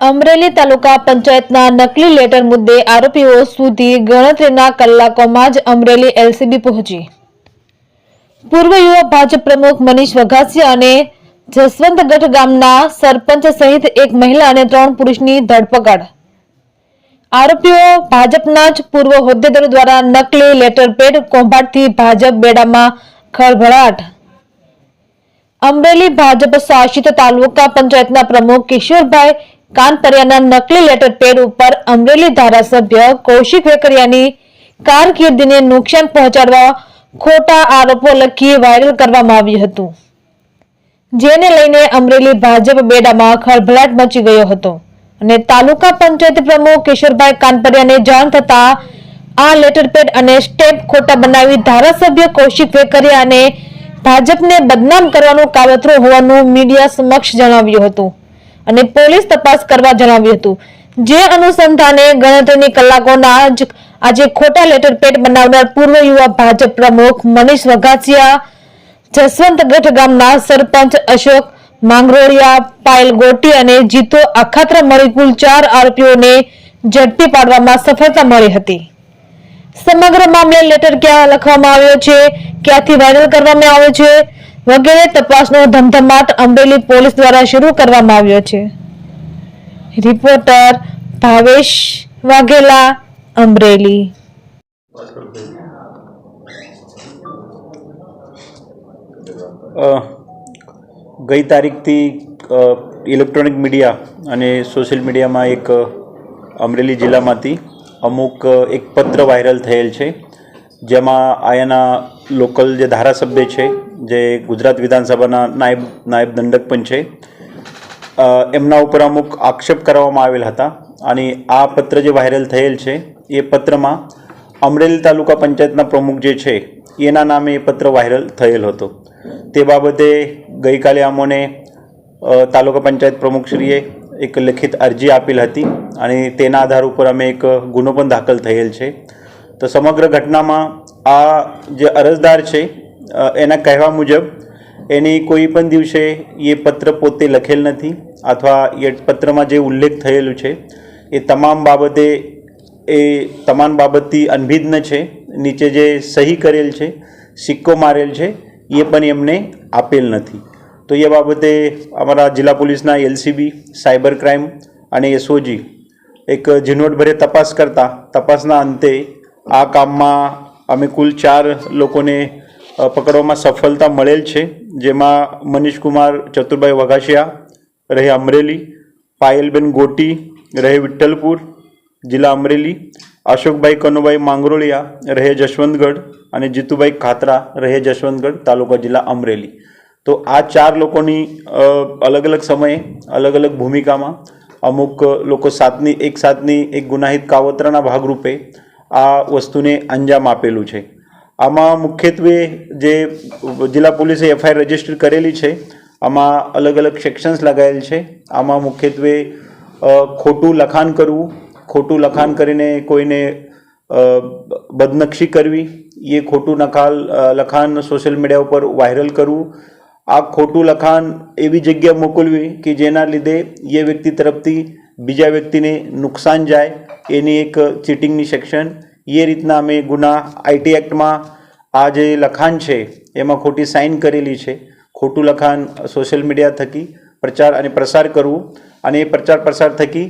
અમરેલી તાલુકા પંચાયતના નકલી લેટર મુદ્દે આરોપીઓ સુધી ગણતરીના કલાકોમાં જ અમરેલી એલસીબી પહોંચી। પૂર્વ યુવા ભાજપ પ્રમુખ મનીષ વઘાસિયા અને જસવંતગઢ ગામના સરપંચ સહિત એક મહિલા અને 3 પુરુષની ધરપકડ। આરોપીઓ ભાજપના જ પૂર્વ હોદ્દેદારો દ્વારા નકલી લેટર પેડ કૌભાંડથી ભાજપ બેડામાં ખળભળાટ। અમરેલી ભાજપ શાસિત તાલુકા પંચાયતના પ્રમુખ કિશોરભાઈ કાનપરિયાના નકલી લેટર પેડ ઉપર અમરેલી ધારાસભ્ય કૌશિક વેકરિયાની કારકિર્દીને નુકસાન પહોંચાડવા ખોટા આરોપો લખી વાયરલ કરવામાં આવ્યું હતું, જેને લઈને અમરેલી ભાજપ બેડામાં ખળભળાટ મચી ગયો હતો અને તાલુકા પંચાયત પ્રમુખ કિશોરભાઈ કાનપરિયાને જાણ થતા આ લેટર પેડ અને સ્ટેમ્પ ખોટા બનાવી ધારાસભ્ય કૌશિક વેકરિયાને ભાજપને બદનામ કરવાનું કાવતરું હોવાનું મીડિયા સમક્ષ જણાવ્યું હતું અને પોલીસ તપાસ કરવા જણાવ્યું હતું। જે અનુસંધાને ગણતરીની કલાકોના જ આજે ખોટા લેટર પેડ બનાવનાર પૂર્વ યુવા ભાજપ પ્રમુખ મનીષ વઘાસિયા, જસવંતગઢ ગામના સરપંચ અશોક માંગરોળિયા, પાયલ ગોટી અને જીતો અખાત્રા મળી કુલ 4 આરોપીઓને ઝડપી પાડવામાં સફળતા મળી હતી। સમગ્ર મામલે લેટર ક્યાં લખવામાં આવ્યો છે, ક્યાંથી વાયરલ કરવામાં આવ્યો છે વગેરે તપાસનો ધમધમાટ અમરેલી પોલીસ દ્વારા શરૂ કરવામાં આવ્યો છે। રિપોર્ટર ભાવેશ વાઘેલા, અમરેલી। ગઈ તારીખથી ઇલેક્ટ્રોનિક મીડિયા અને સોશિયલ મીડિયામાં એક અમરેલી જિલ્લામાંથી અમુક એક પત્ર વાયરલ થયેલ છે, જેમાં અહીંયાના લોકલ જે ધારાસભ્ય છે, જે ગુજરાત વિધાનસભાના નાયબ દંડક પણ છે, એમના ઉપર અમુક આક્ષેપ કરવામાં આવેલ હતા અને આ પત્ર જે વાયરલ થયેલ છે એ પત્રમાં અમરેલી તાલુકા પંચાયતના પ્રમુખ જે છે એના નામે એ પત્ર વાયરલ થયેલ હતો। તે બાબતે ગઈકાલે અમોને તાલુકા પંચાયત પ્રમુખશ્રીએ એક લેખિત અરજી આપેલ હતી અને તેના આધાર ઉપર અમે એક ગુનો પણ દાખલ થયેલ છે। તો સમગ્ર ઘટનામાં આ જે અરજદાર છે એના કહેવા મુજબ એની કોઈ પણ દિવસે એ પત્ર પોતે લખેલ નથી અથવા એ પત્રમાં જે ઉલ્લેખ થયેલું છે એ તમામ બાબતથી અનભિજ્ઞ છે। નીચે જે સહી કરેલ છે, સિક્કો મારેલ છે એ પણ એમને આપેલ નથી। તો એ બાબતે અમારા જિલ્લા પોલીસના એલસીબી, સાયબર ક્રાઇમ અને એસઓજી એક ઝીણવટભરે તપાસ કરતા તપાસના અંતે આ કામમાં અમે કુલ 4 લોકોને પકડવામાં સફળતા મળેલ છે, જેમાં મનીષકુમાર ચતુરભાઈ વઘાસિયા રહે અમરેલી, પાયલબેન ગોટી રહે વિઠ્ઠલપુર જિલ્લા અમરેલી, અશોકભાઈ કનુભાઈ માંગરોળિયા રહે જશવંતગઢ અને જીતુભાઈ ખાતરા રહે જશવંતગઢ તાલુકા જિલ્લા અમરેલી। તો આ 4 લોકોની અલગ અલગ સમયે અલગ અલગ ભૂમિકામાં અમુક લોકો એક સાથની એક ગુનાહિત કાવતરાના ભાગરૂપે આ વસ્તુને અંજામ આપેલું છે। આમાં મુખ્યત્વે જે જિલ્લા પોલીસે એફઆઈઆર રજીસ્ટર કરેલી છે, આમાં અલગ અલગ સેક્શન્સ લગાવેલ છે। આમાં મુખ્યત્વે ખોટું લખાણ કરવું, ખોટું લખાણ કરીને કોઈને બદનક્ષી કરવી, એ ખોટું લખાણ સોશિયલ મીડિયા ઉપર વાયરલ કરવું, આ ખોટું લખાણ એવી જગ્યા મોકલવી કે જેના લીધે એ વ્યક્તિ તરફથી બીજા વ્યક્તિને નુકસાન જાય, એની એક ચીટિંગની સેક્શન। એ રીતના અમે ગુના આઈટી એક્ટમાં આ જે લખાણ છે એમાં ખોટી સાઇન કરેલી છે, ખોટું લખાણ સોશિયલ મીડિયા થકી પ્રચાર અને પ્રસાર કરવું અને એ પ્રચાર પ્રસાર થકી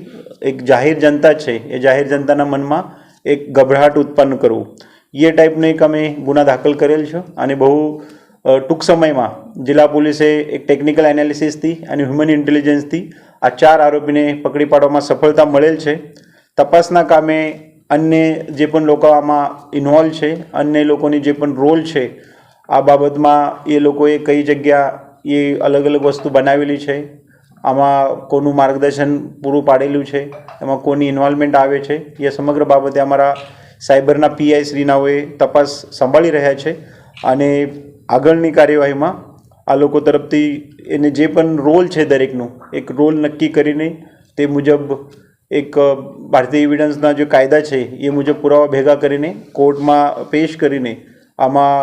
એક જાહેર જનતા છે એ જાહેર જનતાના મનમાં એક ગભરાટ ઉત્પન્ન કરવું, એ ટાઈપનો એક અમે ગુના દાખલ કરેલ છે અને બહુ ટૂંક સમયમાં જિલ્લા પોલીસે એક ટેકનિકલ એનાલિસિસથી અને હ્યુમન ઇન્ટેલિજન્સથી આ 4 આરોપીને પકડી પાડવામાં સફળતા મળેલ છે। તપાસના કામે અન્ય જે પણ લોકો આમાં ઇન્વોલ્વ છે, અન્ય લોકોની જે પણ રોલ છે આ બાબતમાં એ લોકોએ કઈ જગ્યા એ અલગ અલગ વસ્તુ બનાવેલી છે, આમાં કોનું માર્ગદર્શન પૂરું પાડેલું છે, એમાં કોની ઇન્વોલ્વમેન્ટ આવે છે, એ સમગ્ર બાબતે અમારા સાયબરના પીઆઈ શ્રીનાઓએ તપાસ સંભાળી રહ્યા છે અને આગળની કાર્યવાહીમાં આ લોકો તરફથી એને જે પણ રોલ છે દરેકનું એક રોલ નક્કી કરીને તે મુજબ એક ભારતીય એવિડન્સના જે કાયદા છે એ મુજબ પુરાવા ભેગા કરીને કોર્ટમાં પેશ કરીને આમાં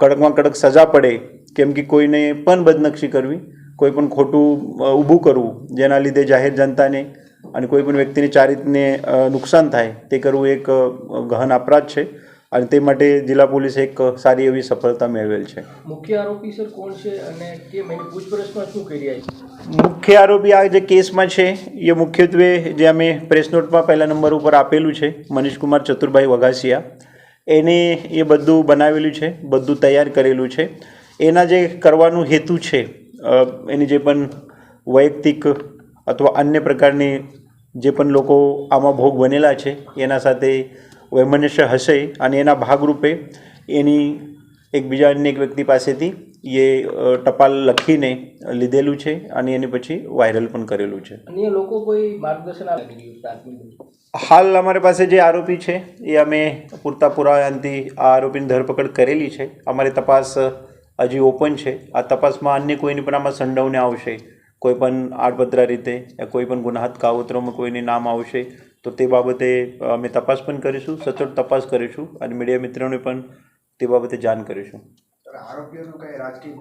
કડકમાં કડક સજા પડે, કેમ કે કોઈને પણ બદનક્ષી કરવી, કોઈ પણ ખોટું ઊભું કરવું જેના લીધે જાહેર જનતાને અને કોઈ પણ વ્યક્તિને ચારિત્રને નુકસાન થાય તે કરવું એક ગહન અપરાધ છે અને તે માટે જિલ્લા પોલીસે એક સારી એવી સફળતા મેળવેલ છે. મુખ્ય આરોપી સર કોણ છે અને કેમ એની પૂછપરછમાં શું કરી રહ્યા છે? મુખ્ય આરોપી આ જે કેસમાં છે એ મુખ્યત્વે જે અમે પ્રેસ નોટમાં પહેલા નંબર ઉપર આપેલું છે મનીષકુમાર ચતુરભાઈ વઘાસિયા, એને એ બધું બનાવેલું છે, બધું તૈયાર કરેલું છે. એના જે કરવાનું હેતુ છે, એની જે પણ વૈયક્તિક અથવા અન્ય પ્રકારની જે પણ લોકો આમાં ભોગ બનેલા છે એના સાથે વૈમનસ્ય હશે અને એના ભાગરૂપે એની એકબીજા અન્ય એક વ્યક્તિ પાસેથી એ ટપાલ લખીને લીધેલું છે અને એને પછી વાયરલ પણ કરેલું છે. અન્ય લોકો કોઈ માર્ગદર્શન આપી રહ્યું પ્રાથમિક? હાલ અમારી પાસે જે આરોપી છે એ અમે પૂરતા પુરાવાથી આ આરોપીની ધરપકડ કરેલી છે. અમારી તપાસ હજી ઓપન છે. આ તપાસમાં અન્ય કોઈની પણ આમાં સંડોવણી આવશે, કોઈ પણ આડપત્રા રીતે યા કોઈ પણ ગુનાહત કાવતરોમાં કોઈને નામ આવશે તો તે બાબતે અમે તપાસ પણ કરીશું, સચોટ તપાસ કરીશું અને મીડિયા મિત્રોને પણ તે બાબતે જાણ કરીશું. આરોપીઓનું કઈ રાજકીય